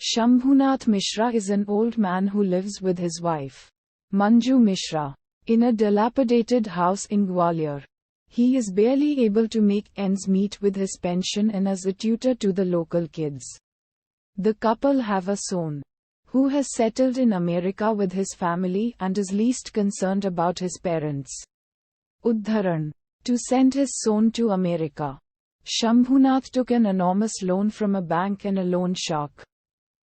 Shambhunath Mishra is an old man who lives with his wife, Manju Mishra, in a dilapidated house in Gwalior. He is barely able to make ends meet with his pension and as a tutor to the local kids. The couple have a son, who has settled in America with his family and is least concerned about his parents. Udharan. To send his son to America, Shambhunath took an enormous loan from a bank and a loan shark,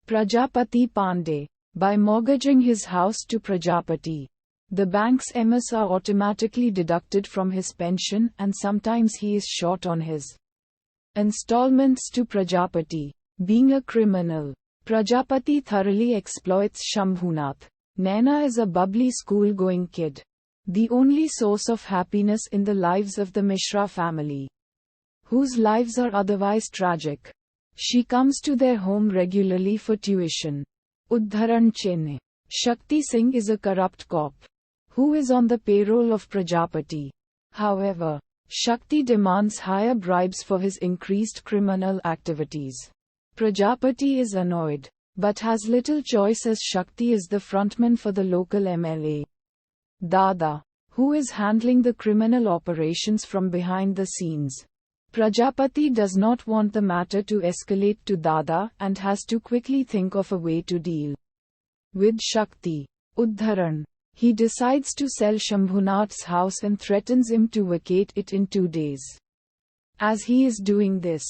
Prajapati Pandey, by mortgaging his house to Prajapati. The bank's MS are automatically deducted from his pension and sometimes he is short on his installments to Prajapati. Being a criminal, Prajapati thoroughly exploits Shambhunath. Naina is a bubbly school-going kid, the only source of happiness in the lives of the Mishra family, whose lives are otherwise tragic. She comes to their home regularly for tuition. Udharan Chennai. Shakti Singh is a corrupt cop, who is on the payroll of Prajapati. However, Shakti demands higher bribes for his increased criminal activities. Prajapati is annoyed, but has little choice as Shakti is the frontman for the local MLA, Dada, who is handling the criminal operations from behind the scenes. Prajapati does not want the matter to escalate to Dada and has to quickly think of a way to deal with Shakti. Udharan. He decides to sell Shambhunath's house and threatens him to vacate it in 2 days. As he is doing this,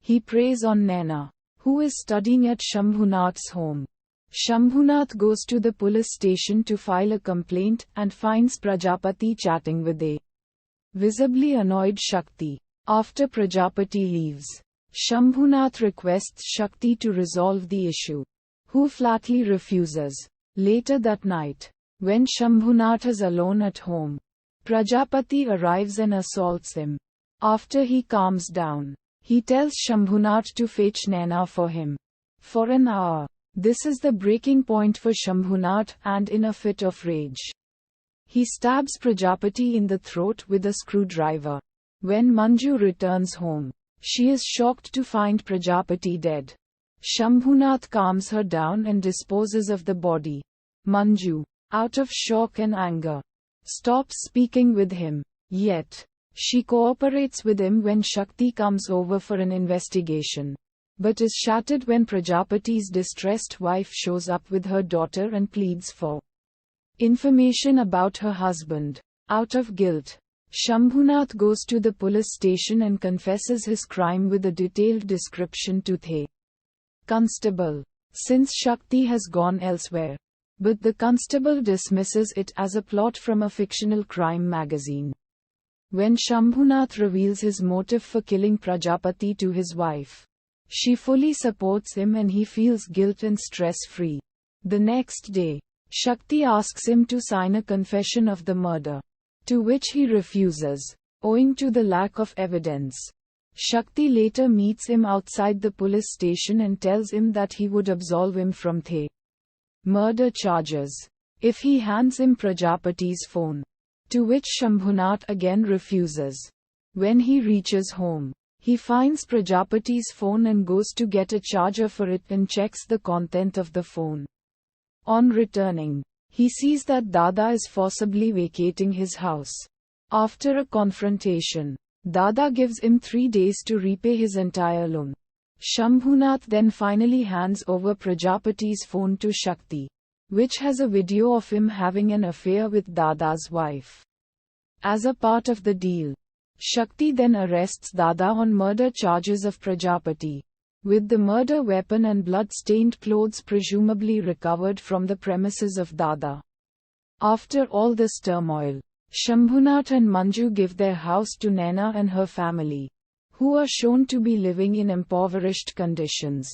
he preys on Naina, who is studying at Shambhunath's home. Shambhunath goes to the police station to file a complaint and finds Prajapati chatting with a visibly annoyed Shakti. After Prajapati leaves, Shambhunath requests Shakti to resolve the issue, who flatly refuses. Later that night, when Shambhunath is alone at home, Prajapati arrives and assaults him. After he calms down, he tells Shambhunath to fetch Naina for him. For an hour. This is the breaking point for Shambhunath, and in a fit of rage, he stabs Prajapati in the throat with a screwdriver. When Manju returns home, she is shocked to find Prajapati dead. Shambhunath calms her down and disposes of the body. Manju, out of shock and anger, stops speaking with him. Yet, she cooperates with him when Shakti comes over for an investigation, but is shattered when Prajapati's distressed wife shows up with her daughter and pleads for information about her husband. Out of guilt, Shambhunath goes to the police station and confesses his crime with a detailed description to the constable, since Shakti has gone elsewhere. But the constable dismisses it as a plot from a fictional crime magazine. When Shambhunath reveals his motive for killing Prajapati to his wife, she fully supports him and he feels guilt and stress-free. The next day, Shakti asks him to sign a confession of the murder, to which he refuses, owing to the lack of evidence. Shakti later meets him outside the police station and tells him that he would absolve him from the murder charges if he hands him Prajapati's phone, to which Shambhunath again refuses. When he reaches home, he finds Prajapati's phone and goes to get a charger for it and checks the content of the phone. On returning, he sees that Dada is forcibly vacating his house. After a confrontation, Dada gives him 3 days to repay his entire loan. Shambhunath then finally hands over Prajapati's phone to Shakti, which has a video of him having an affair with Dada's wife. As a part of the deal, Shakti then arrests Dada on murder charges of Prajapati, with the murder weapon and blood-stained clothes presumably recovered from the premises of Dada. After all this turmoil, Shambhunath and Manju give their house to Naina and her family, who are shown to be living in impoverished conditions.